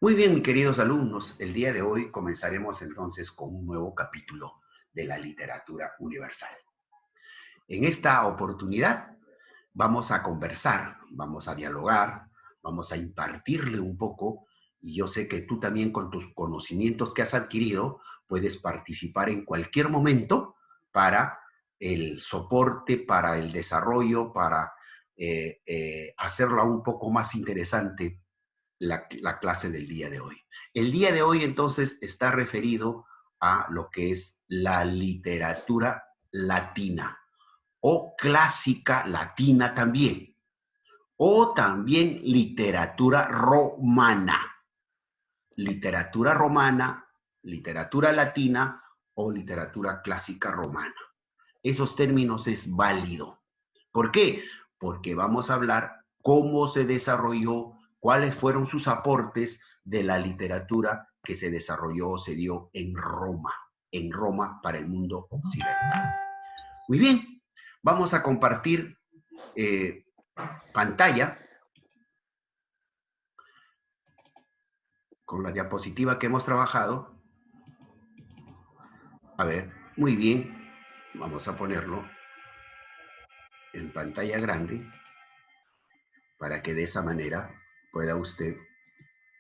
Muy bien, mis queridos alumnos, el día de hoy comenzaremos entonces con un nuevo capítulo de la literatura universal. En esta oportunidad vamos a conversar, vamos a dialogar, vamos a impartirle un poco, y yo sé que tú también con tus conocimientos que has adquirido puedes participar en cualquier momento para el soporte, para el desarrollo, para hacerla un poco más interesante la clase del día de hoy. El día de hoy entonces está referido a lo que es la literatura latina o clásica latina también, o también literatura romana, literatura romana, literatura latina o literatura clásica romana. Esos términos es válido. ¿Por qué? Porque vamos a hablar cómo se desarrolló, cuáles fueron sus aportes de la literatura que se desarrolló o se dio en Roma para el mundo occidental. Muy bien, vamos a compartir pantalla con la diapositiva que hemos trabajado. A ver, muy bien, vamos a ponerlo en pantalla grande para que de esa manera pueda usted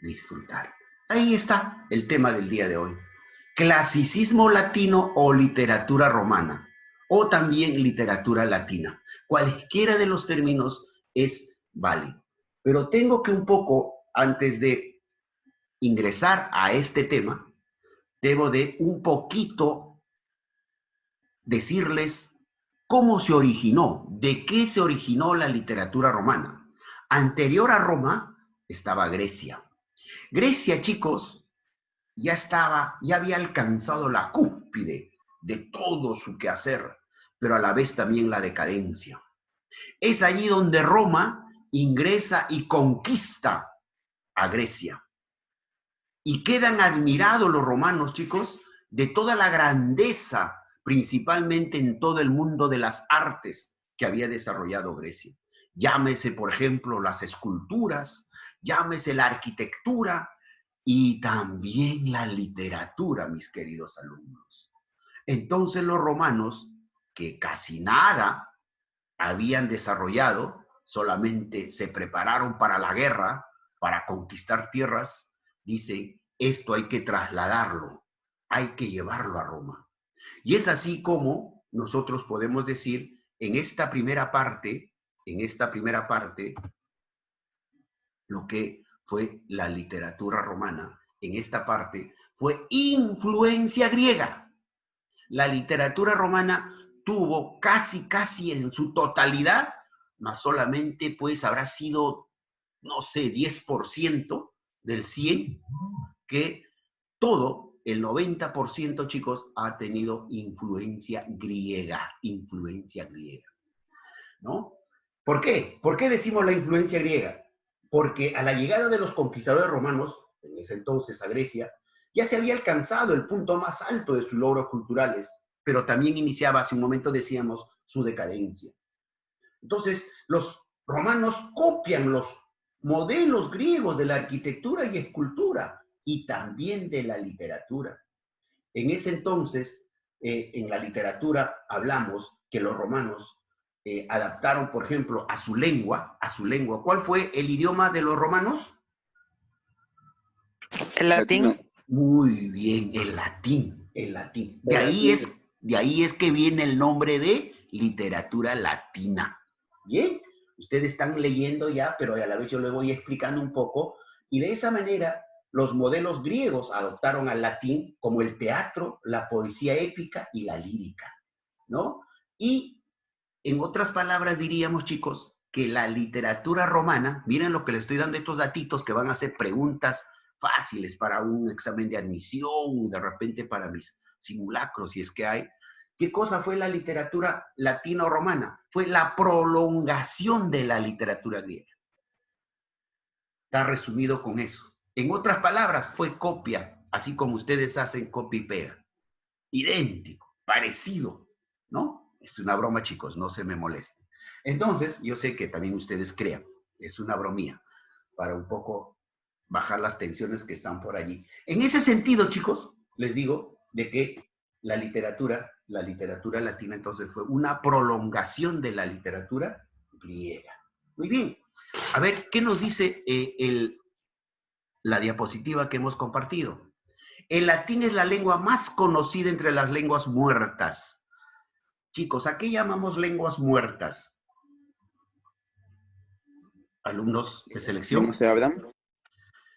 disfrutar. Ahí está el tema del día de hoy. Clasicismo latino o literatura romana, o también literatura latina. Cualquiera de los términos es válido. Pero tengo que un poco, antes de ingresar a este tema, debo de un poquito decirles cómo se originó, de qué se originó la literatura romana. Anterior a Roma estaba Grecia. Grecia, chicos, ya había alcanzado la cúspide de todo su quehacer, pero a la vez también la decadencia. Es allí donde Roma ingresa y conquista a Grecia. Y quedan admirados los romanos, chicos, de toda la grandeza, principalmente en todo el mundo de las artes que había desarrollado Grecia. Llámese, por ejemplo, las esculturas, llámese la arquitectura y también la literatura, mis queridos alumnos. Entonces los romanos, que casi nada habían desarrollado, solamente se prepararon para la guerra, para conquistar tierras, dice, esto hay que trasladarlo, hay que llevarlo a Roma. Y es así como nosotros podemos decir, en esta primera parte, lo que fue la literatura romana, en esta parte, fue influencia griega. La literatura romana tuvo casi en su totalidad, más solamente pues habrá sido, no sé, 10% del 100, que todo, el 90%, chicos, ha tenido influencia griega, ¿no? ¿Por qué? ¿Por qué decimos la influencia griega? Porque a la llegada de los conquistadores romanos, en ese entonces a Grecia, ya se había alcanzado el punto más alto de sus logros culturales, pero también iniciaba, hace un momento decíamos, su decadencia. Entonces, los romanos copian los modelos griegos de la arquitectura y escultura y también de la literatura. En ese entonces, en la literatura hablamos que los romanos adaptaron, por ejemplo, a su lengua. ¿Cuál fue el idioma de los romanos? El latín. Muy bien, el latín, el latín. De ahí es que viene el nombre de literatura latina. Bien, ustedes están leyendo ya, pero a la vez yo les voy explicando un poco, y de esa manera los modelos griegos adoptaron al latín como el teatro, la poesía épica y la lírica, ¿no? Y en otras palabras diríamos, chicos, que la literatura romana, miren lo que les estoy dando estos datitos que van a ser preguntas fáciles para un examen de admisión, de repente para mis simulacros, si es que hay. ¿Qué cosa fue la literatura latina o romana? Fue la prolongación de la literatura griega. Está resumido con eso. En otras palabras, fue copia, así como ustedes hacen copy y pega. Idéntico, parecido, ¿no? Es una broma, chicos, no se me molesten. Entonces, yo sé que también ustedes crean, es una bromía, para un poco bajar las tensiones que están por allí. En ese sentido, chicos, les digo de que la literatura latina entonces fue una prolongación de la literatura griega. Muy bien. A ver, ¿qué nos dice la diapositiva que hemos compartido? El latín es la lengua más conocida entre las lenguas muertas. Chicos, ¿a qué llamamos lenguas muertas? Alumnos de ¿Que no selección. se hablan?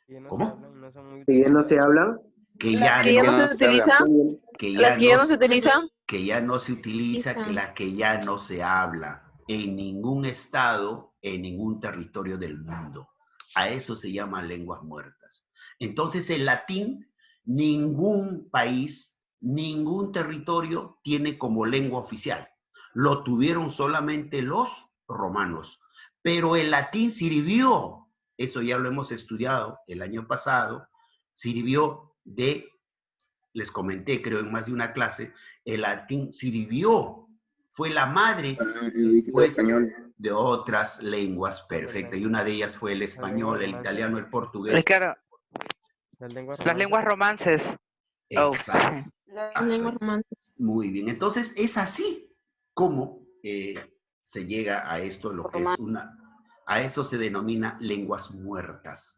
Que no se ¿Cómo? hablan y no son muy Que ya no se utilizadas. hablan. Que Las ya que ya no, no se se hablan. utiliza, que las ya que ya no, no se utilizan, que ya no se utiliza, que la que ya no se habla en ningún estado, en ningún territorio del mundo. A eso se llama lenguas muertas. Entonces, el latín, ningún país, ningún territorio tiene como lengua oficial. Lo tuvieron solamente los romanos. Pero el latín sirvió, eso ya lo hemos estudiado el año pasado, sirvió de, les comenté creo en más de una clase, el latín sirvió, fue la madre después Español. de otras lenguas, perfecto, y una de ellas fue el español, el italiano, el portugués. Claro, Las lenguas las romances. lenguas romances. Oh. Exacto. las lenguas romances. Muy bien, entonces es así como se llega a esto, lo que es a eso se denomina lenguas muertas.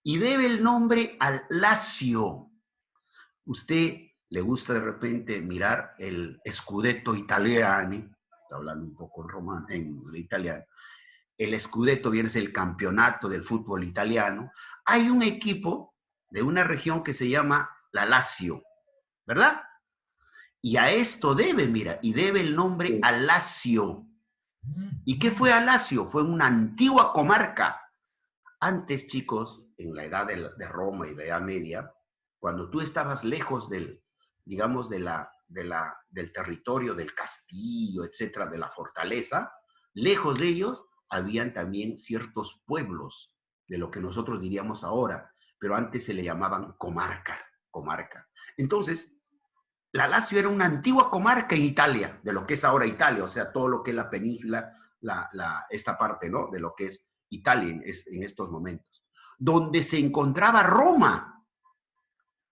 Y debe el nombre al Lacio. Usted le gusta de repente mirar el Scudetto Italiani, está hablando un poco en italiano, el Scudetto viene a ser el campeonato del fútbol italiano. Hay un equipo de una región que se llama la Lazio, ¿verdad? Y a esto debe, mira, y debe el nombre a Lacio. ¿Y qué fue a Lacio? Fue una antigua comarca. Antes, chicos, en la edad de Roma y la Edad Media, cuando tú estabas lejos del, digamos, del territorio, del castillo, etcétera, de la fortaleza, lejos de ellos habían también ciertos pueblos, de lo que nosotros diríamos ahora, pero antes se le llamaban comarca. Entonces, la Lazio era una antigua comarca en Italia, de lo que es ahora Italia, o sea, todo lo que es la península, esta parte, ¿no? De lo que es Italia en estos momentos, donde se encontraba Roma.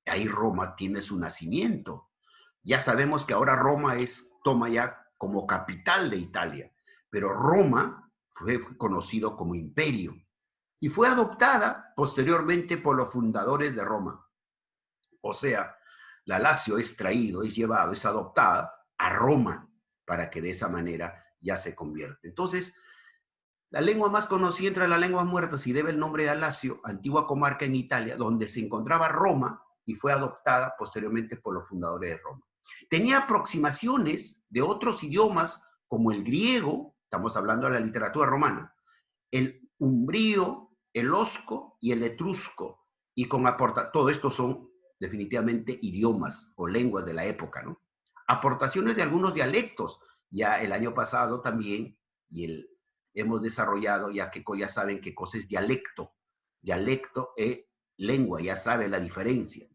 Ahí Roma tiene su nacimiento. Ya sabemos que ahora Roma toma ya como capital de Italia, pero Roma fue conocido como imperio y fue adoptada posteriormente por los fundadores de Roma. O sea, la Lazio es llevado, es adoptada a Roma para que de esa manera ya se convierte. Entonces, la lengua más conocida entre las lenguas muertas y debe el nombre de Lacio, antigua comarca en Italia, donde se encontraba Roma y fue adoptada posteriormente por los fundadores de Roma. Tenía aproximaciones de otros idiomas como el griego, estamos hablando de la literatura romana, el umbrío, el osco y el etrusco, y todo esto son definitivamente idiomas o lenguas de la época, ¿no? Aportaciones de algunos dialectos, ya el año pasado también, hemos desarrollado, ya saben qué cosa es dialecto. Dialecto es lengua, ya saben la diferencia.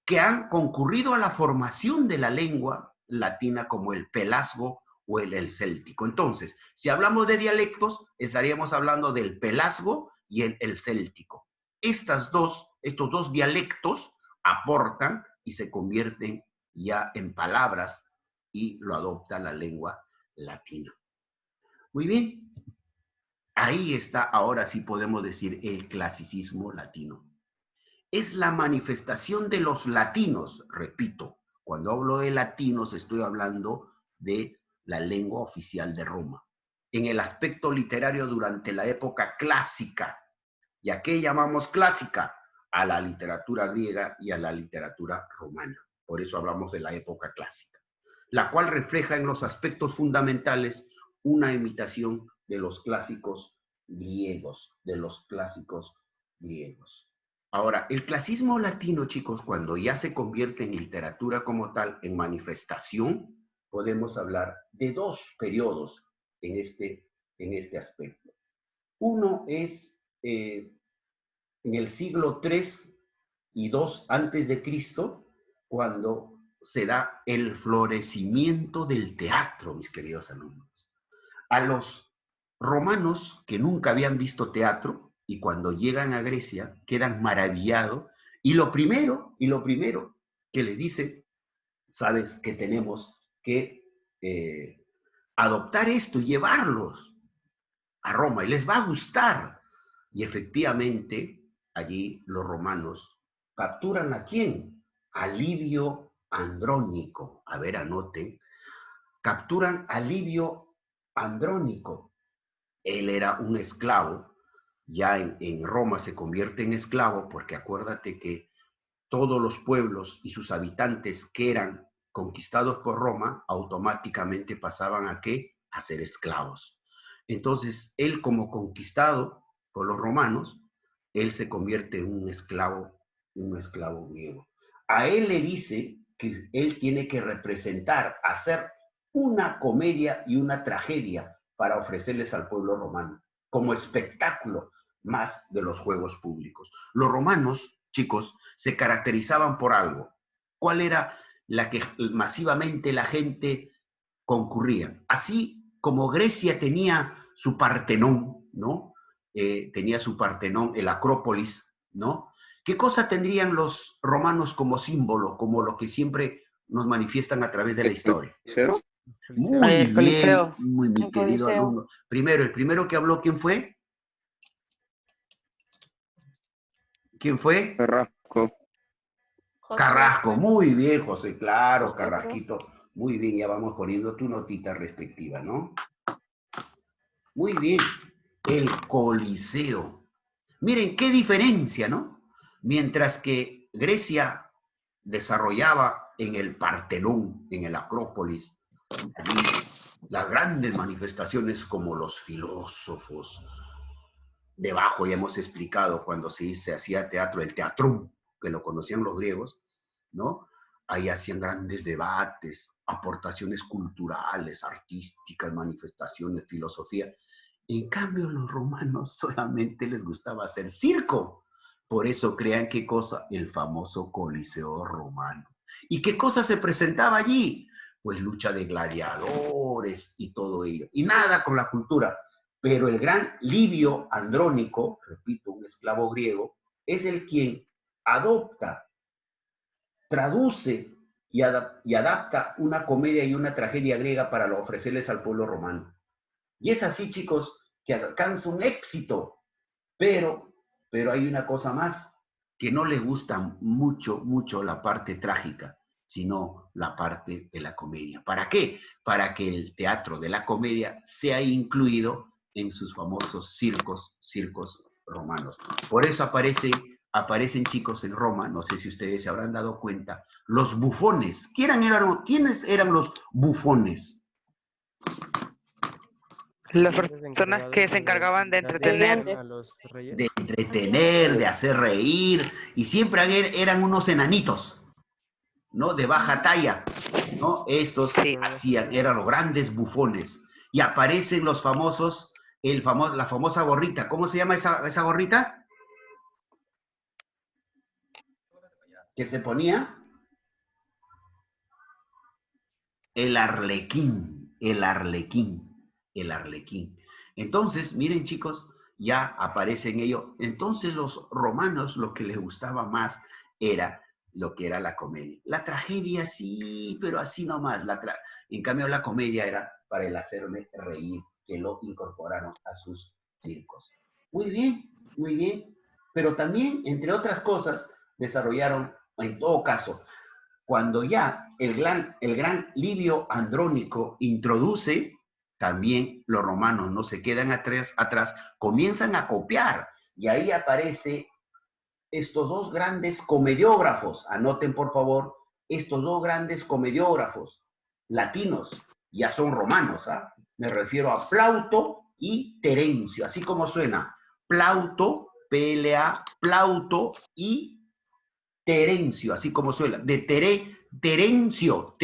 Que han concurrido a la formación de la lengua latina como el pelasgo o el céltico. Entonces, si hablamos de dialectos, estaríamos hablando del pelasgo y el céltico. Estos dos dialectos aportan y se convierten ya en palabras y lo adopta la lengua latina. Muy bien. Ahí está, ahora sí podemos decir, el clasicismo latino. Es la manifestación de los latinos, repito, cuando hablo de latinos estoy hablando de la lengua oficial de Roma, en el aspecto literario durante la época clásica. ¿Y a qué llamamos clásica? A la literatura griega y a la literatura romana. Por eso hablamos de la época clásica, la cual refleja en los aspectos fundamentales una imitación de los clásicos griegos, Ahora, el clasismo latino, chicos, cuando ya se convierte en literatura como tal, en manifestación, podemos hablar de dos periodos en este aspecto. Uno es en el siglo III y II antes de Cristo, cuando se da el florecimiento del teatro, mis queridos alumnos. A los romanos que nunca habían visto teatro, y cuando llegan a Grecia quedan maravillados y lo primero que les dice, sabes que tenemos que adoptar esto y llevarlos a Roma y les va a gustar. Y efectivamente, allí los romanos capturan ¿a quién? A Livio Andrónico. A ver, anoten. Capturan a Livio Andrónico. Él era un esclavo. Ya en Roma se convierte en esclavo porque acuérdate que todos los pueblos y sus habitantes que eran conquistados por Roma automáticamente pasaban ¿a qué? A ser esclavos. Entonces, él como conquistado por los romanos, él se convierte en un esclavo griego. A él le dice que él tiene que representar, hacer una comedia y una tragedia para ofrecerles al pueblo romano, como espectáculo más de los juegos públicos. Los romanos, chicos, se caracterizaban por algo. ¿Cuál era la que masivamente la gente concurría? Así como Grecia tenía su Partenón, ¿no? Tenía su Partenón, el Acrópolis, ¿no? ¿Qué cosa tendrían los romanos como símbolo, como lo que siempre nos manifiestan a través de la historia? Coliseo. Muy El bien, Coliseo. muy mi El querido Coliseo. alumno. Primero, el primero que habló, ¿quién fue? ¿Quién fue? Carrasco. José, Carrasco, pues. muy bien, José, claro, José, creo. Carrasquito. Muy bien, ya vamos poniendo tu notita respectiva, ¿no? Muy bien, el Coliseo. Miren qué diferencia, ¿no? Mientras que Grecia desarrollaba en el Partenón, en el Acrópolis, allí, las grandes manifestaciones como los filósofos. Debajo ya hemos explicado cuando se hacía teatro, el teatrón, que lo conocían los griegos, ¿no? Ahí hacían grandes debates, aportaciones culturales, artísticas, manifestaciones, filosofía. En cambio, los romanos solamente les gustaba hacer circo. Por eso crean qué cosa, el famoso Coliseo romano. ¿Y qué cosa se presentaba allí? Pues lucha de gladiadores y todo ello. Y nada con la cultura. Pero el gran Livio Andrónico, repito, un esclavo griego, es el quien adopta, traduce y adapta una comedia y una tragedia griega para ofrecerles al pueblo romano. Y es así, chicos, que alcanza un éxito. Pero hay una cosa más, que no le gusta mucho la parte trágica, sino la parte de la comedia. ¿Para qué? Para que el teatro de la comedia sea incluido en sus famosos circos romanos. Por eso aparecen chicos en Roma, no sé si ustedes se habrán dado cuenta, los bufones. ¿Quiénes eran los bufones? Las personas que se encargaban de entretener. A los reyes. De entretener, de hacer reír, y siempre eran unos enanitos, ¿no? De baja talla, ¿no? Estos Sí. eran los grandes bufones. Y aparecen los famosos, la famosa gorrita. ¿Cómo se llama esa gorrita? Que se ponía el arlequín. Entonces, miren chicos, ya aparecen ellos. Entonces los romanos lo que les gustaba más era lo que era la comedia. La tragedia sí, pero así nomás. En cambio la comedia era para el hacerme reír, que lo incorporaron a sus circos. Muy bien. Pero también, entre otras cosas, desarrollaron, en todo caso, cuando ya el gran Livio Andrónico introduce, también los romanos no se quedan atrás, comienzan a copiar. Y ahí aparece estos dos grandes comediógrafos. Anoten, por favor, estos dos grandes comediógrafos latinos, ya son romanos, ¿ah? Me refiero a Plauto y Terencio, así como suena. Plauto, PLA, Plauto y Terencio, así como suena, Terencio,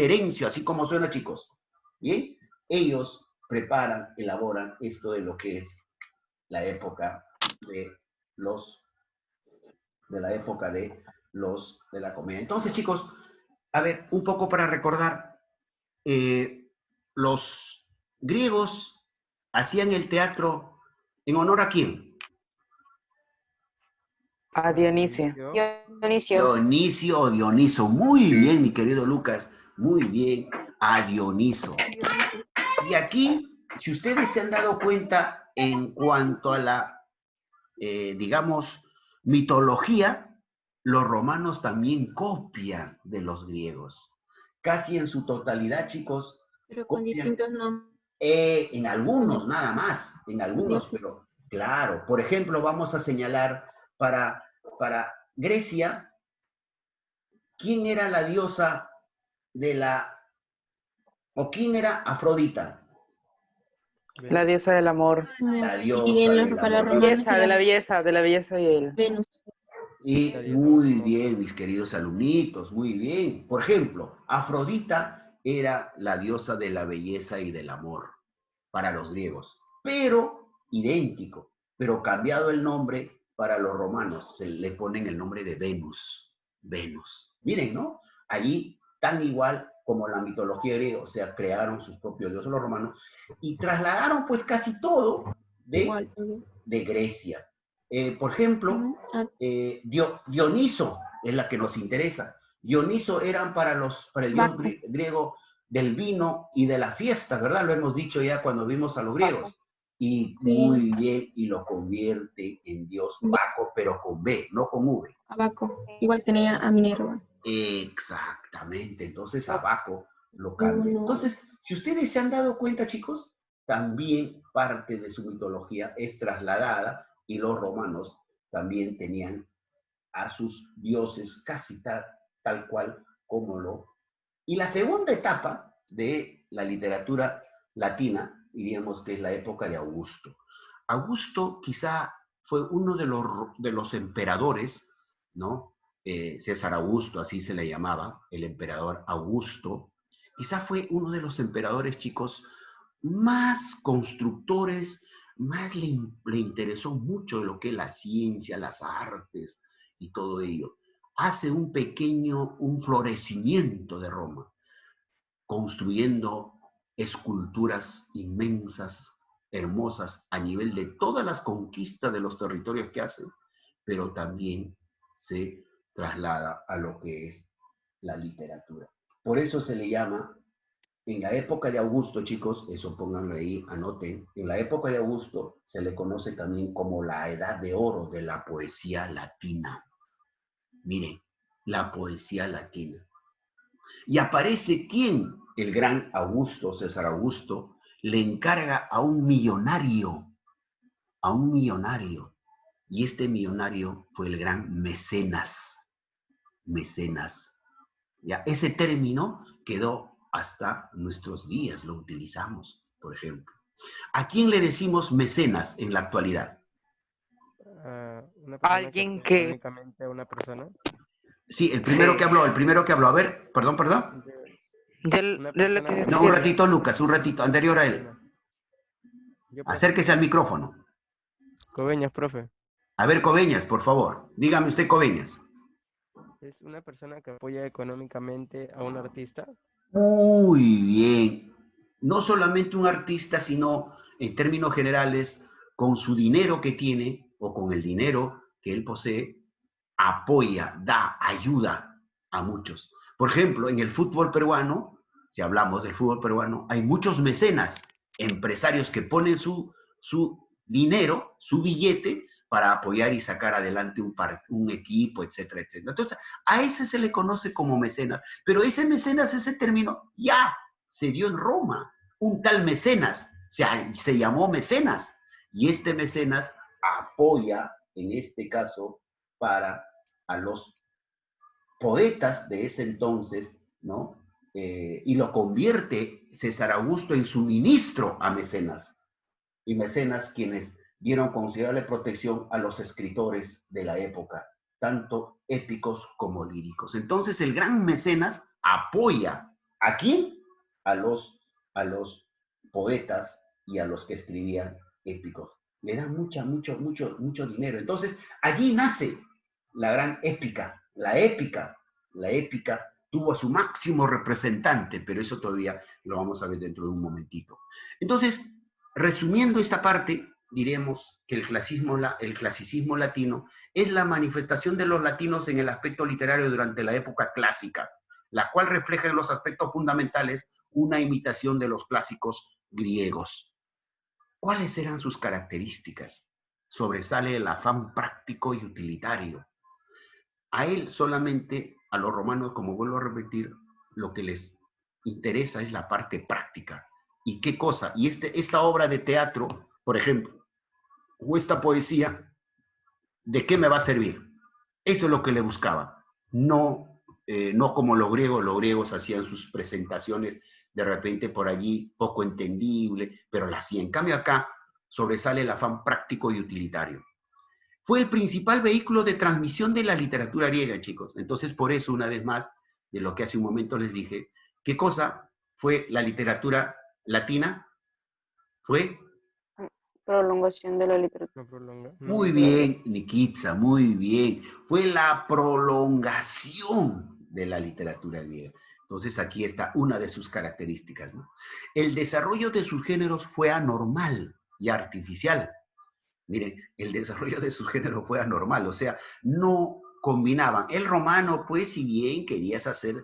así como suena, chicos. Bien, ellos preparan, elaboran esto de lo que es la época de la comedia. Entonces, chicos, a ver, un poco para recordar, los griegos hacían el teatro ¿en honor a quién? A Dionisio. Dionisio. Dionisio o Dioniso. Muy bien, mi querido Lucas. Muy bien. A Dioniso. Y aquí, si ustedes se han dado cuenta en cuanto a la, digamos, mitología, los romanos también copian de los griegos. Casi en su totalidad, chicos. Pero con copian, distintos nombres. en algunos, nada más. En algunos, Sí, sí. pero claro. Por ejemplo, vamos a señalar para Grecia, ¿quién era la diosa de la... o quién era Afrodita? La diosa del amor. La Y diosa del para amor. los romanos De la era belleza, de la belleza y él. Venus. Y La diosa muy del amor. bien, mis queridos alumnitos, muy bien. Por ejemplo, Afrodita era la diosa de la belleza y del amor para los griegos, pero idéntico, pero cambiado el nombre para los romanos. Se le ponen el nombre de Venus. Venus. Miren, ¿no? Allí tan igual como la mitología griega, o sea, crearon sus propios dioses los romanos y trasladaron pues casi todo Igual. de Grecia. Por ejemplo, Ujú. Dioniso es la que nos interesa. Dioniso eran para el dios Baco. griego del vino y de la fiesta, ¿verdad? Lo hemos dicho ya cuando vimos a los griegos. Y Sí. muy bien, y lo convierte en dios Baco, pero con B, no con V. Abaco. Igual tenía a Minerva. Exactamente, entonces a Baco lo cambia. No. Entonces, si ustedes se han dado cuenta, chicos, también parte de su mitología es trasladada y los romanos también tenían a sus dioses casi tal cual como lo... Y la segunda etapa de la literatura latina, diríamos que es la época de Augusto. Augusto quizá fue uno de los emperadores, ¿no? César Augusto, así se le llamaba, el emperador Augusto. Quizá fue uno de los emperadores, chicos, más constructores, más le interesó mucho lo que es la ciencia, las artes y todo ello. Hace un florecimiento de Roma, construyendo esculturas inmensas, hermosas, a nivel de todas las conquistas de los territorios que hace, pero también se traslada a lo que es la literatura. Por eso se le llama, en la época de Augusto, chicos, eso pónganlo ahí, anoten, en la época de Augusto se le conoce también como la edad de oro de la poesía latina. Miren, la poesía latina. Y aparece quién, el gran Augusto, César Augusto, le encarga a un millonario, y este millonario fue el gran Mecenas. Mecenas. Ya, ese término quedó hasta nuestros días, lo utilizamos, por ejemplo. ¿A quién le decimos mecenas en la actualidad? Una persona Alguien apoya que... económicamente a una persona. Sí, el primero que habló. A ver, perdón. De lo que No, un ratito, Lucas, un ratito, anterior a él. Yo, profe. Acérquese al micrófono. Coveñas, profe. A ver, Coveñas, por favor. Dígame usted, Coveñas. Es una persona que apoya económicamente a un artista. Muy bien. No solamente un artista, sino en términos generales, con su dinero que tiene o con el dinero que él posee, apoya, da, ayuda a muchos. Por ejemplo, en el fútbol peruano, si hablamos del fútbol peruano, hay muchos mecenas, empresarios que ponen su dinero, su billete, para apoyar y sacar adelante un equipo, etcétera, etcétera. Entonces, a ese se le conoce como mecenas, pero ese mecenas, ese término, ya se dio en Roma. Un tal mecenas, se llamó mecenas, y este mecenas apoya, en este caso, para a los poetas de ese entonces, ¿no? Y lo convierte César Augusto en su ministro a Mecenas. Y Mecenas quienes dieron considerable protección a los escritores de la época, tanto épicos como líricos. Entonces el gran Mecenas apoya, ¿a quién? A los poetas y a los que escribían épicos. Le dan mucho dinero. Entonces allí nace la gran épica, la épica tuvo a su máximo representante, pero eso todavía lo vamos a ver dentro de un momentito. Entonces, resumiendo esta parte, diremos que el clasicismo latino es la manifestación de los latinos en el aspecto literario durante la época clásica, la cual refleja en los aspectos fundamentales una imitación de los clásicos griegos. ¿Cuáles eran sus características? Sobresale el afán práctico y utilitario. A él solamente, a los romanos, como vuelvo a repetir, lo que les interesa es la parte práctica. ¿Y qué cosa? Y esta obra de teatro, por ejemplo, o esta poesía, ¿de qué me va a servir? Eso es lo que le buscaba. No, no como los griegos hacían sus presentaciones de repente por allí poco entendible, pero la hacían. En cambio acá sobresale el afán práctico y utilitario. Fue el principal vehículo de transmisión de la literatura griega, chicos. Entonces, por eso, una vez más, de lo que hace un momento les dije, ¿qué cosa fue la literatura latina? Fue... Prolongación de la literatura. Muy bien, Nikitsa, muy bien. Fue la prolongación de la literatura griega. Entonces, aquí está una de sus características, ¿no? El desarrollo de sus géneros fue anormal y artificial. Miren, el desarrollo de sus géneros fue anormal, o sea, no combinaban. El romano, pues, si bien querías hacer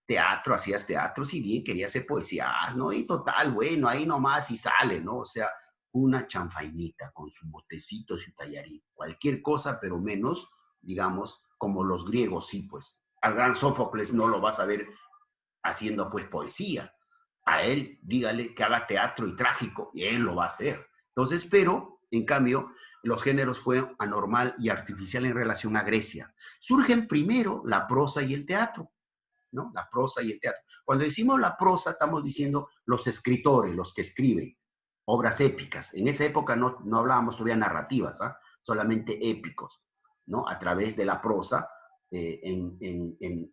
teatro, hacías teatro, si bien querías hacer poesías, ¿no? Y total, bueno, ahí nomás y sale, ¿no? O sea, una chanfainita con su motecito, su tallarín, cualquier cosa, pero menos, digamos, como los griegos, sí, pues. Al gran Sófocles no lo vas a ver haciendo, pues, poesía. A él, dígale que haga teatro y trágico, y él lo va a hacer. Entonces, pero... En cambio, los géneros fueron anormal y artificial en relación a Grecia. Surgen primero la prosa y el teatro, ¿no? La prosa y el teatro. Cuando decimos la prosa, estamos diciendo los escritores, los que escriben obras épicas. En esa época no hablábamos todavía narrativas, ¿ah? Solamente épicos, ¿no? A través de la prosa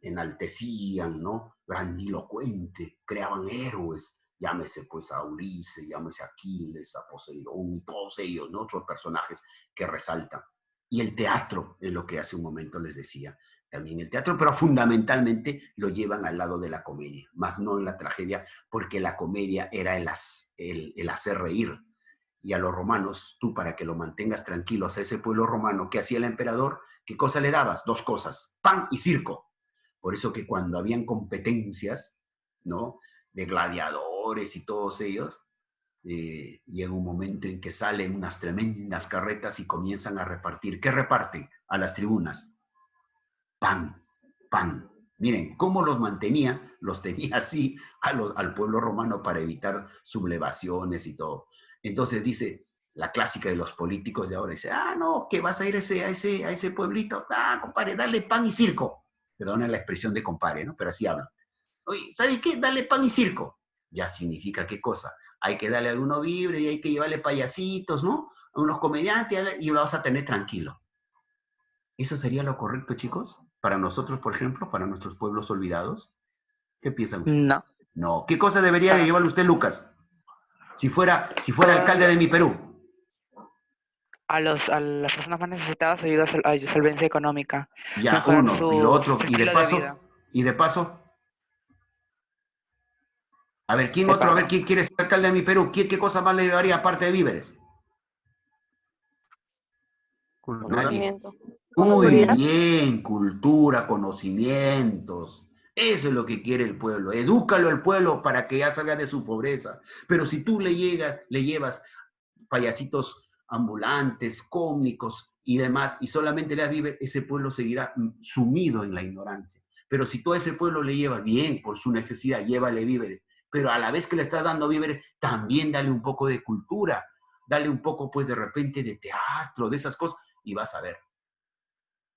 enaltecían, ¿no? Grandilocuente, creaban héroes. Llámese pues a Ulises, llámese a Aquiles, a Poseidón y todos ellos, ¿no? Otros personajes que resaltan. Y el teatro es lo que hace un momento les decía. También el teatro, pero fundamentalmente lo llevan al lado de la comedia, más no en la tragedia, porque la comedia era el hacer reír. Y a los romanos, tú para que lo mantengas tranquilos a ese pueblo romano, ¿qué hacía el emperador? ¿Qué cosa le dabas? Dos cosas, pan y circo. Por eso que cuando habían competencias, ¿no? De gladiadores y todos ellos, llega un momento en que salen unas tremendas carretas y comienzan a repartir. ¿Qué reparten? A las tribunas. Pan, pan. Miren, ¿cómo los mantenía? Los tenía así al pueblo romano para evitar sublevaciones y todo. Entonces dice, la clásica de los políticos de ahora, dice, no, que vas a ir a ese pueblito. Compadre, dale pan y circo. Perdona la expresión de compadre, ¿no? Pero así hablan. Oye, ¿sabe qué? Dale pan y circo. Ya significa qué cosa. Hay que darle algunos víveres y hay que llevarle payasitos, ¿no? A unos comediantes y lo vas a tener tranquilo. ¿Eso sería lo correcto, chicos? Para nosotros, por ejemplo, para nuestros pueblos olvidados. ¿Qué piensan ustedes? No. No. ¿Qué cosa debería de llevarle usted, Lucas? Si fuera alcalde de mi Perú. A las personas más necesitadas ayuda a solvencia económica. Ya, Mejorar uno. Y lo otro. Y de paso. A ver, ¿quién otro? A ver, ¿quién quiere ser alcalde de mi Perú? ¿Qué cosa más le llevaría aparte de víveres? Cultura. Muy bien, cultura, conocimientos. Eso es lo que quiere el pueblo. Edúcalo al pueblo para que ya salga de su pobreza. Pero si tú le llevas payasitos ambulantes, cómicos y demás, y solamente le das víveres, ese pueblo seguirá sumido en la ignorancia. Pero si tú a ese pueblo le llevas bien, por su necesidad, llévale víveres, pero a la vez que le estás dando víveres, también dale un poco de cultura, dale un poco, pues, de repente de teatro, de esas cosas, y vas a ver.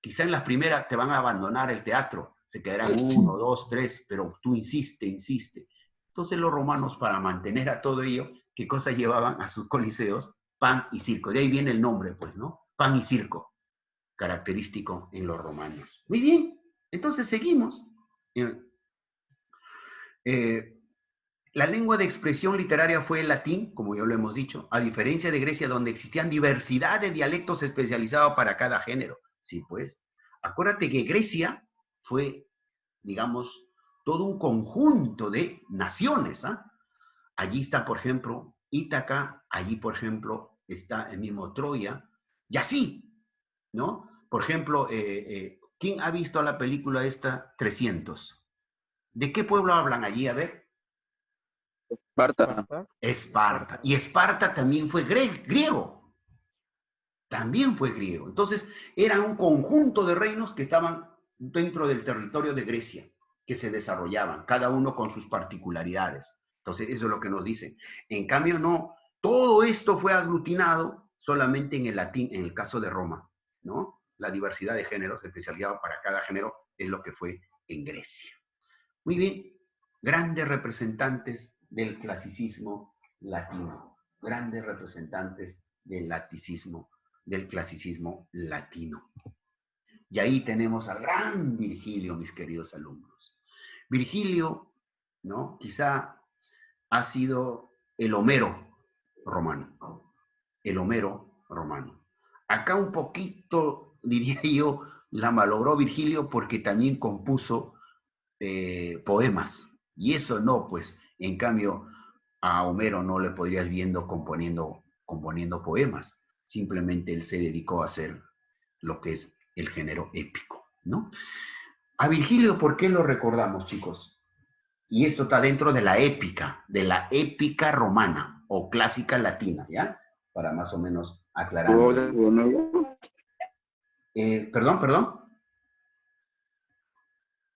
Quizá en las primeras te van a abandonar el teatro, se quedarán 1, 2, 3, pero tú insiste. Entonces los romanos, para mantener a todo ello, ¿qué cosa llevaban a sus coliseos? Pan y circo. De ahí viene el nombre, pues, ¿no? Pan y circo, característico en los romanos. Muy bien, entonces seguimos. La lengua de expresión literaria fue el latín, como ya lo hemos dicho, a diferencia de Grecia, donde existían diversidad de dialectos especializados para cada género. Sí, pues, acuérdate que Grecia fue, digamos, todo un conjunto de naciones, ¿ah? Allí está, por ejemplo, Ítaca, allí, por ejemplo, está el mismo Troya, y así, ¿no? Por ejemplo, ¿quién ha visto la película esta 300? ¿De qué pueblo hablan allí? A ver. Esparta. Esparta. Esparta. Y Esparta también fue griego. También fue griego. Entonces, era un conjunto de reinos que estaban dentro del territorio de Grecia, que se desarrollaban, cada uno con sus particularidades. Entonces, eso es lo que nos dicen. En cambio, no, todo esto fue aglutinado solamente en el latín, en el caso de Roma, ¿no? La diversidad de géneros, especializado para cada género, es lo que fue en Grecia. Muy bien, grandes representantes del clasicismo latino, grandes representantes del clasicismo latino. Y ahí tenemos al gran Virgilio, mis queridos alumnos. Virgilio, ¿no? Quizá ha sido el Homero romano. El Homero romano. Acá un poquito, diría yo, la malogró Virgilio porque también compuso poemas. Y eso no, pues, en cambio, a Homero no le podrías viendo componiendo poemas. Simplemente él se dedicó a hacer lo que es el género épico, ¿no? A Virgilio, ¿por qué lo recordamos, chicos? Y esto está dentro de la épica romana o clásica latina, ¿ya? Para más o menos aclarar. Perdón.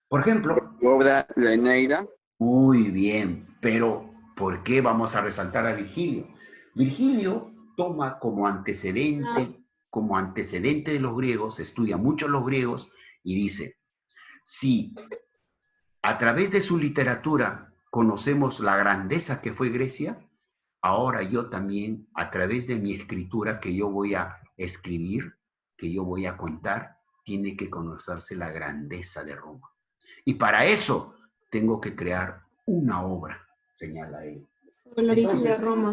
Por ejemplo. Obra La Eneida. Muy bien, pero ¿por qué vamos a resaltar a Virgilio? Virgilio toma como antecedente de los griegos, estudia mucho los griegos y dice, si a través de su literatura conocemos la grandeza que fue Grecia, ahora yo también, a través de mi escritura que yo voy a escribir, que yo voy a contar, tiene que conocerse la grandeza de Roma. Y para eso tengo que crear una obra, señala él. El origen de Roma.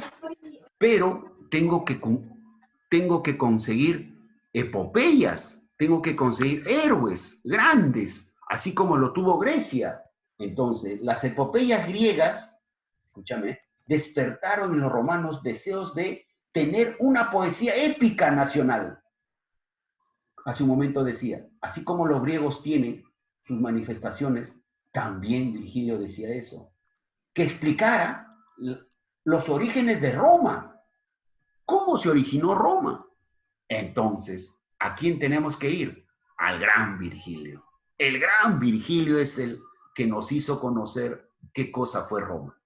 Pero tengo que conseguir epopeyas, tengo que conseguir héroes grandes, así como lo tuvo Grecia. Entonces, las epopeyas griegas, escúchame, despertaron en los romanos deseos de tener una poesía épica nacional. Hace un momento decía, así como los griegos tienen sus manifestaciones, también Virgilio decía eso, que explicara los orígenes de Roma. ¿Cómo se originó Roma? Entonces, ¿a quién tenemos que ir? Al gran Virgilio. El gran Virgilio es el que nos hizo conocer qué cosa fue Roma.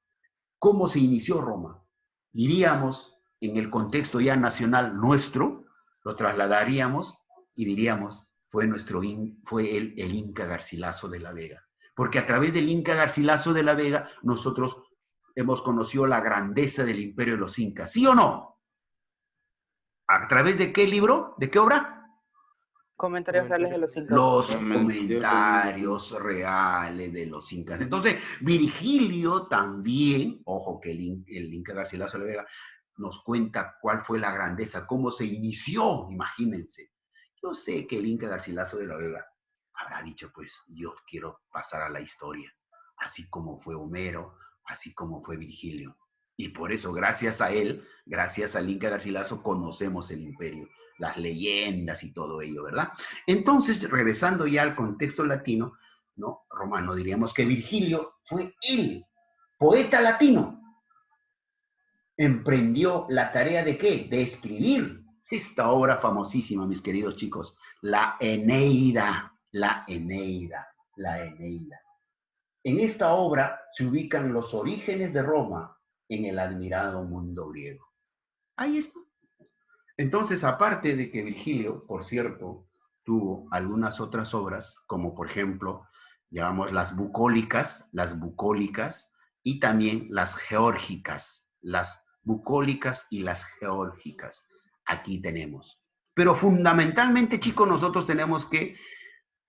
¿Cómo se inició Roma? Diríamos, en el contexto ya nacional nuestro, lo trasladaríamos y diríamos, fue el Inca Garcilaso de la Vega. Porque a través del Inca Garcilaso de la Vega, nosotros hemos conocido la grandeza del imperio de los incas. ¿Sí o no? ¿A través de qué libro? ¿De qué obra? Comentarios reales de los incas. Los comentarios reales de los incas. Entonces, Virgilio también, ojo que el Inca Garcilaso de la Vega nos cuenta cuál fue la grandeza, cómo se inició, imagínense. Yo sé que el Inca Garcilaso de la Vega habrá dicho, pues, yo quiero pasar a la historia, así como fue Homero, así como fue Virgilio. Y por eso, gracias a él, gracias al Inca Garcilaso, conocemos el imperio, las leyendas y todo ello, ¿verdad? Entonces, regresando ya al contexto latino, ¿no? Romano, diríamos que Virgilio fue el poeta latino. Emprendió la tarea ¿de qué? De escribir esta obra famosísima, mis queridos chicos, la Eneida, la Eneida, la Eneida. En esta obra se ubican los orígenes de Roma en el admirado mundo griego. Ahí está. Entonces, aparte de que Virgilio, por cierto, tuvo algunas otras obras, como por ejemplo, llamamos las bucólicas y también las geórgicas, las bucólicas y las geórgicas. Aquí tenemos. Pero fundamentalmente, chicos, nosotros tenemos que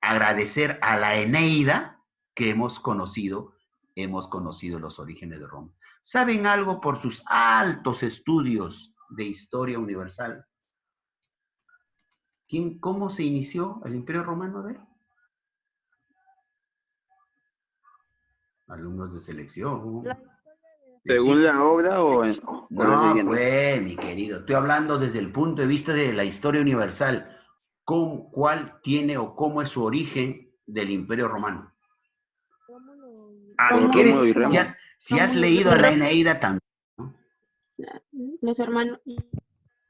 agradecer a la Eneida que hemos conocido los orígenes de Roma. ¿Saben algo por sus altos estudios de historia universal? ¿Cómo se inició el Imperio Romano? A ver. Alumnos de selección. La historia de ¿Según la obra o la No, leyenda? pues, mi querido, estoy hablando desde el punto de vista de la historia universal. ¿Cuál tiene o cómo es su origen del Imperio Romano? Ah, si Rómulo y quieres, Remo. si has Rómulo y leído a la Remo. Eneida también, ¿no? Los hermanos.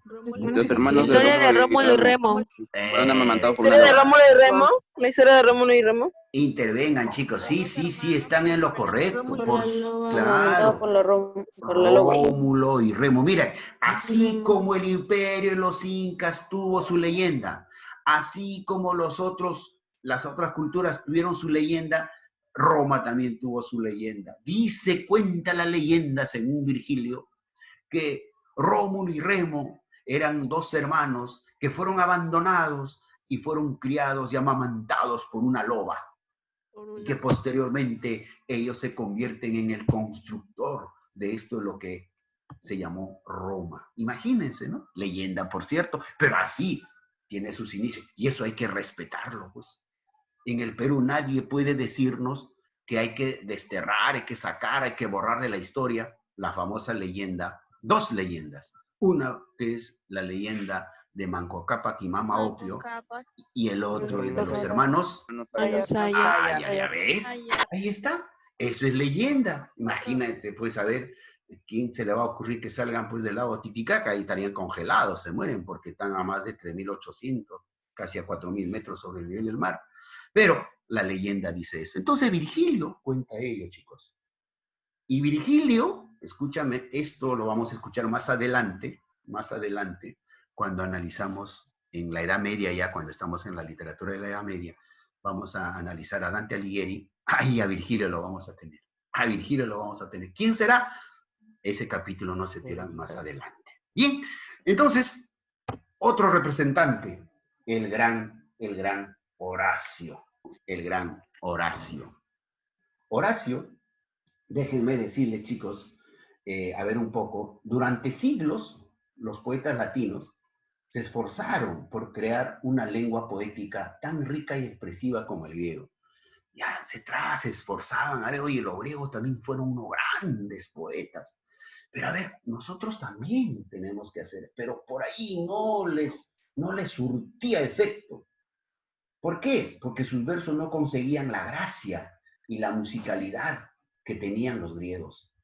Los hermanos de Historia de Rómulo y Rómulo y Remo Remo. fueron amamantados por ¿La una historia de loba. Rómulo y Remo? ¿La historia de Rómulo y Remo? Intervengan, chicos. Sí, están en lo correcto. Por la loba. Amamentado por Claro. por la loba. Rómulo y Remo. Mira, así Remo. como el imperio de los incas tuvo su leyenda, así como las otras culturas tuvieron su leyenda, Roma también tuvo su leyenda. Cuenta la leyenda, según Virgilio, que Rómulo y Remo eran dos hermanos que fueron abandonados y fueron criados y amamantados por una loba. Y que posteriormente ellos se convierten en el constructor de esto, lo que se llamó Roma. Imagínense, ¿no? Leyenda, por cierto, pero así tiene sus inicios. Y eso hay que respetarlo, pues. En el Perú nadie puede decirnos que hay que desterrar, hay que sacar, hay que borrar de la historia la famosa leyenda, dos leyendas. Una que es la leyenda de Manco Cápac y Mama Opio, y el otro es de los hermanos. A los Saya. Ya ves. Ahí está. Eso es leyenda. Imagínate, pues, a ver, ¿quién se le va a ocurrir que salgan pues del lago Titicaca y estarían congelados? Se mueren porque están a más de 3.800, casi a 4.000 metros sobre el nivel del mar. Pero la leyenda dice eso. Entonces Virgilio cuenta ello, chicos. Y Virgilio, escúchame, esto lo vamos a escuchar más adelante, cuando analizamos en la Edad Media, ya cuando estamos en la literatura de la Edad Media, vamos a analizar a Dante Alighieri. Ahí a Virgilio lo vamos a tener. A Virgilio lo vamos a tener. ¿Quién será? Ese capítulo no se tira más adelante. Bien, entonces, otro representante, el gran Horacio. El gran Horacio. Horacio, déjenme decirles, chicos, a ver un poco, durante siglos los poetas latinos se esforzaron por crear una lengua poética tan rica y expresiva como el griego. Ya se esforzaban, a ver, oye, los griegos también fueron unos grandes poetas, pero a ver, nosotros también tenemos que hacer, pero por ahí no les surtía efecto. ¿Por qué? Porque sus versos no conseguían la gracia y la musicalidad que tenían los griegos.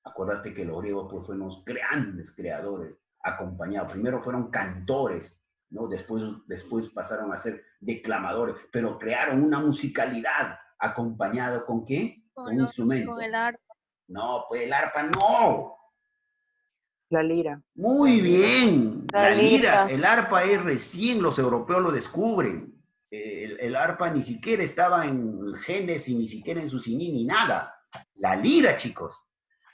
Acuérdate que los griegos pues, fueron unos grandes creadores, acompañados. Primero fueron cantores, ¿no? Después pasaron a ser declamadores, pero crearon una musicalidad acompañado ¿con qué? Con un instrumento. Con el arpa. No, pues el arpa no. La lira. Muy bien, La la lira, lira. el arpa es recién, los europeos lo descubren. El arpa ni siquiera estaba en el Génesis, ni siquiera en Susiní, ni nada. La lira, chicos.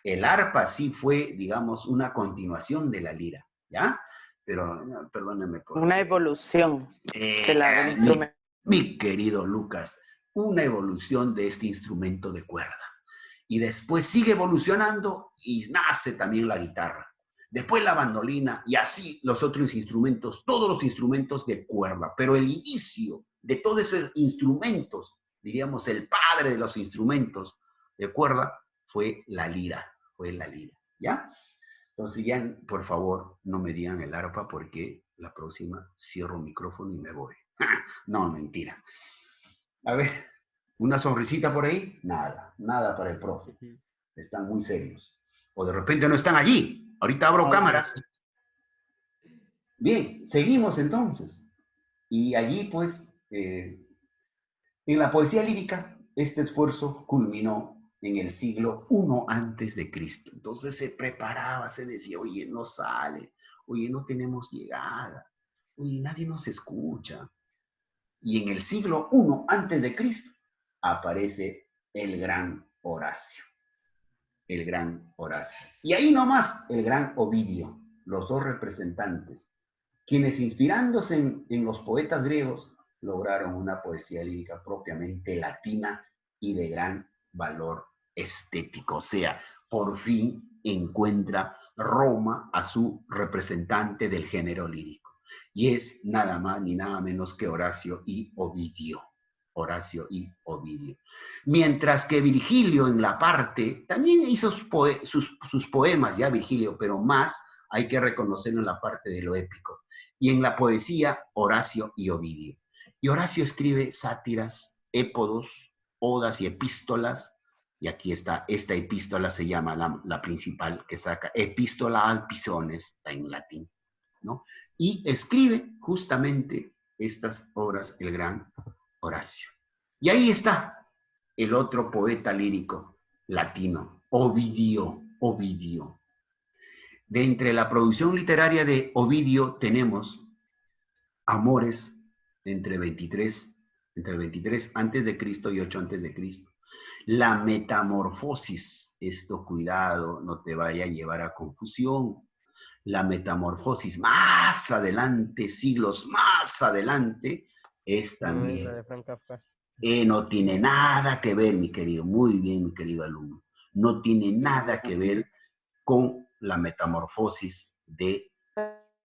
El arpa sí fue, digamos, una continuación de la lira, ¿ya? Pero, no, perdónenme por... Una evolución del instrumento. Mi querido Lucas, una evolución de este instrumento de cuerda. Y después sigue evolucionando y nace también la guitarra. Después la bandolina y así los otros instrumentos, todos los instrumentos de cuerda. Pero el inicio de todos esos instrumentos, diríamos el padre de los instrumentos de cuerda, fue la lira, ¿ya? Entonces ya, por favor, no me digan el arpa porque la próxima cierro micrófono y me voy. No, mentira. A ver, una sonrisita por ahí, nada para el profe. Están muy serios. O de repente no están allí. Ahorita abro cámaras. Bien, seguimos entonces. Y allí, pues, en la poesía lírica, este esfuerzo culminó en el siglo I antes de Cristo. Entonces se preparaba, se decía, oye, no sale, oye, no tenemos llegada, oye, nadie nos escucha. Y en el siglo I antes de Cristo aparece el gran Horacio. El gran Horacio. Y ahí nomás el gran Ovidio, los dos representantes, quienes inspirándose en los poetas griegos, lograron una poesía lírica propiamente latina y de gran valor estético. O sea, por fin encuentra Roma a su representante del género lírico. Y es nada más ni nada menos que Horacio y Ovidio. Horacio y Ovidio. Mientras que Virgilio en la parte, también hizo sus poemas, ya Virgilio, pero más hay que reconocerlo en la parte de lo épico. Y en la poesía, Horacio y Ovidio. Y Horacio escribe sátiras, épodos, odas y epístolas. Y aquí está, esta epístola se llama la principal que saca, Epístola ad Pisones, está en latín, ¿no? Y escribe justamente estas obras el gran Horacio. Y ahí está el otro poeta lírico latino, Ovidio. De entre la producción literaria de Ovidio tenemos Amores entre 23 antes de Cristo y 8 antes de Cristo. La Metamorfosis, esto cuidado, no te vaya a llevar a confusión. La Metamorfosis más adelante, siglos más adelante, es también. La de Franz Kafka. No tiene nada que ver, mi querido, muy bien, mi querido alumno. No tiene nada que ver con la Metamorfosis de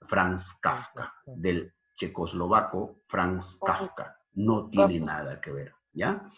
Franz Kafka, del checoslovaco Franz Kafka. No tiene nada que ver, ¿ya?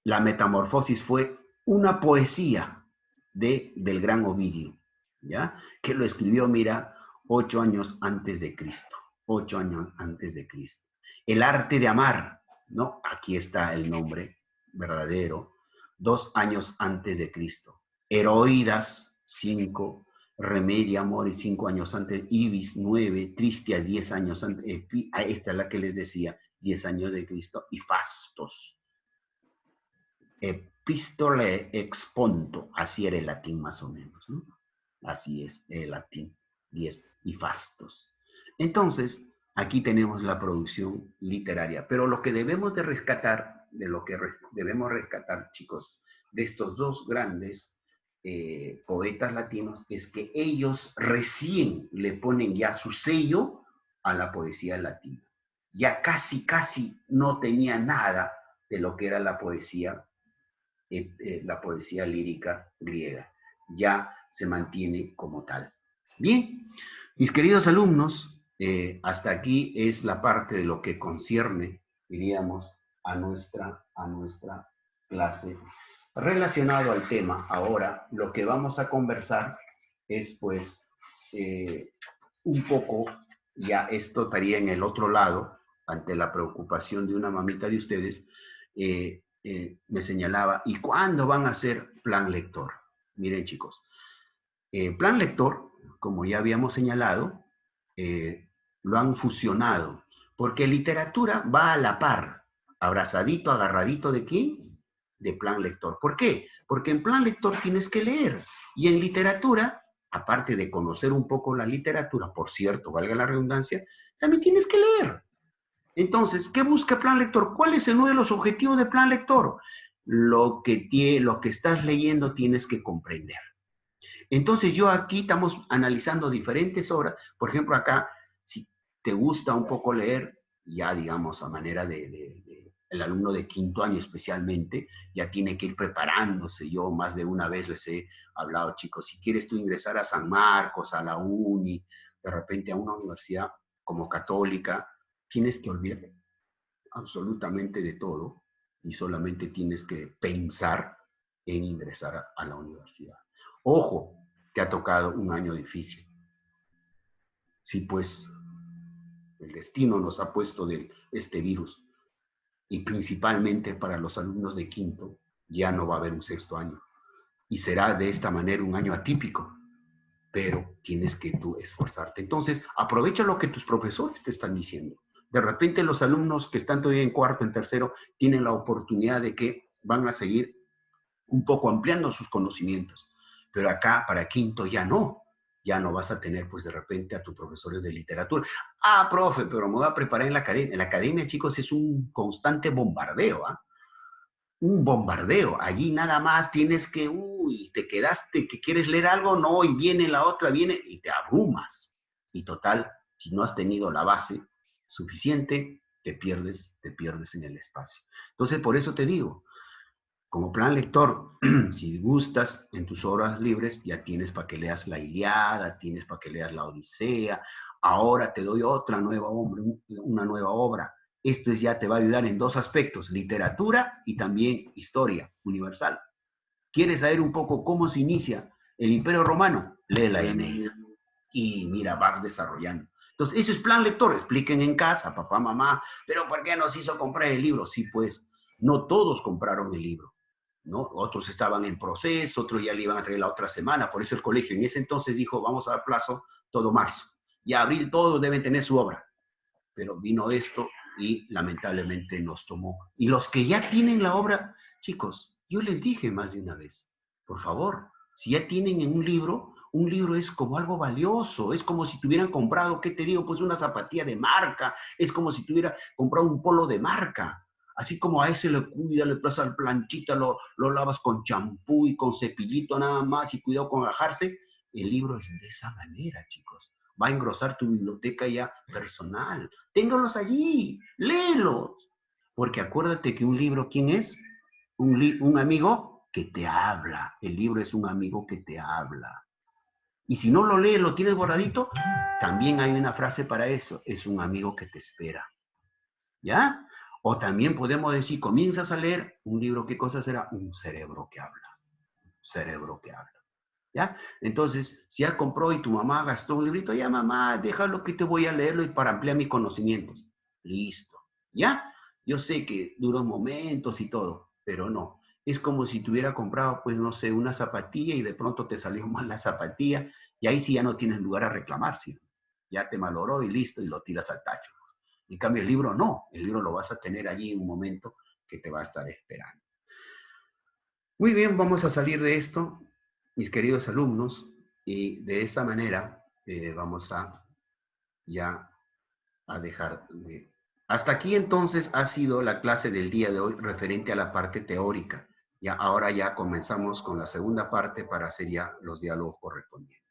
La Metamorfosis fue una poesía del gran Ovidio, ¿ya? Que lo escribió, mira, 8 años antes de Cristo. 8 años antes de Cristo. El arte de amar, ¿no? Aquí está el nombre verdadero. 2 años antes de Cristo. Heroídas, 5. Remedia, amor, 5 años antes. Ibis, 9. Tristia, 10 años antes. Esta es la que les decía, 10 años de Cristo. Y Fastos. Epistole exponto, así era el latín más o menos, ¿no? Así es el latín, 10 y Fastos. Entonces, aquí tenemos la producción literaria, pero lo que debemos de rescatar, chicos, de estos dos grandes poetas latinos, es que ellos recién le ponen ya su sello a la poesía latina. Ya casi no tenía nada de lo que era la poesía lírica griega. Ya se mantiene como tal. Bien, mis queridos alumnos, hasta aquí es la parte de lo que concierne, diríamos, a nuestra clase. Relacionado al tema, ahora lo que vamos a conversar es pues un poco, ya esto estaría en el otro lado, ante la preocupación de una mamita de ustedes, me señalaba, ¿y cuándo van a hacer plan lector? Miren, chicos, plan lector, como ya habíamos señalado, lo han fusionado, porque literatura va a la par, abrazadito, agarradito ¿de quién? De plan lector. ¿Por qué? Porque en plan lector tienes que leer, y en literatura, aparte de conocer un poco la literatura, por cierto, valga la redundancia, también tienes que leer. Entonces, ¿qué busca Plan Lector? ¿Cuál es uno de los objetivos de Plan Lector? Lo que estás leyendo tienes que comprender. Entonces, yo aquí estamos analizando diferentes obras. Por ejemplo, acá, si te gusta un poco leer, ya digamos a manera el alumno de quinto año especialmente, ya tiene que ir preparándose. Yo más de una vez les he hablado, chicos, si quieres tú ingresar a San Marcos, a la UNI, de repente a una universidad como católica, tienes que olvidar absolutamente de todo y solamente tienes que pensar en ingresar a la universidad. Ojo, te ha tocado un año difícil. Sí, pues, el destino nos ha puesto de este virus y principalmente para los alumnos de quinto ya no va a haber un sexto año y será de esta manera un año atípico, pero tienes que tú esforzarte. Entonces, aprovecha lo que tus profesores te están diciendo. De repente los alumnos que están todavía en cuarto, en tercero, tienen la oportunidad de que van a seguir un poco ampliando sus conocimientos. Pero acá, para quinto, ya no vas a tener, pues, de repente a tus profesores de literatura. Ah, profe, pero me voy a preparar en la academia. En la academia, chicos, es un constante bombardeo, ¿ah? Un bombardeo. Allí nada más tienes que, te quedaste, que quieres leer algo, no, y viene la otra, viene, y te abrumas. Y total, si no has tenido la base suficiente, te pierdes en el espacio. Entonces, por eso te digo, como plan lector, si gustas en tus horas libres, ya tienes para que leas la Ilíada, tienes para que leas la Odisea. Ahora te doy otra nueva obra, una nueva obra, Esto ya te va a ayudar en dos aspectos, literatura y también historia universal. ¿Quieres saber un poco cómo se inicia el Imperio Romano? Lee la Eneida. Y mira, va desarrollando. Entonces, eso es plan lector. Expliquen en casa, papá, mamá, pero ¿por qué nos hizo comprar el libro? Sí, pues, no todos compraron el libro, ¿no? Otros estaban en proceso, otros ya le iban a traer la otra semana. Por eso el colegio en ese entonces dijo, vamos a dar plazo todo marzo. Y abril todos deben tener su obra. Pero vino esto y lamentablemente nos tomó. Y los que ya tienen la obra, chicos, yo les dije más de una vez, por favor, si ya tienen en un libro es como algo valioso, es como si tuvieran comprado, ¿qué te digo? Pues una zapatilla de marca, es como si tuviera comprado un polo de marca. Así como a ese le cuida, le pasas la planchita, lo lavas con champú y con cepillito nada más y cuidado con agajarse, el libro es de esa manera, chicos. Va a engrosar tu biblioteca ya personal. Téngalos allí, léelos. Porque acuérdate que un libro, ¿quién es? Un amigo que te habla. El libro es un amigo que te habla. Y si no lo lees, lo tienes guardadito, también hay una frase para eso. Es un amigo que te espera. ¿Ya? O también podemos decir, comienzas a leer un libro, ¿qué cosa será? Un cerebro que habla. Un cerebro que habla. ¿Ya? Entonces, si ya compró y tu mamá gastó un librito, ya mamá, déjalo que te voy a leerlo y para ampliar mis conocimientos. Listo. ¿Ya? Yo sé que duros momentos y todo, pero no. Es como si te hubiera comprado, pues, no sé, una zapatilla y de pronto te salió mal la zapatilla y ahí sí ya no tienes lugar a reclamar, ¿sí? Ya te malogró y listo y lo tiras al tacho. En cambio, el libro no. El libro lo vas a tener allí en un momento que te va a estar esperando. Muy bien, vamos a salir de esto, mis queridos alumnos, y de esta manera vamos a ya a dejar de... Hasta aquí entonces ha sido la clase del día de hoy referente a la parte teórica. Ya ahora ya comenzamos con la segunda parte para hacer ya los diálogos correspondientes.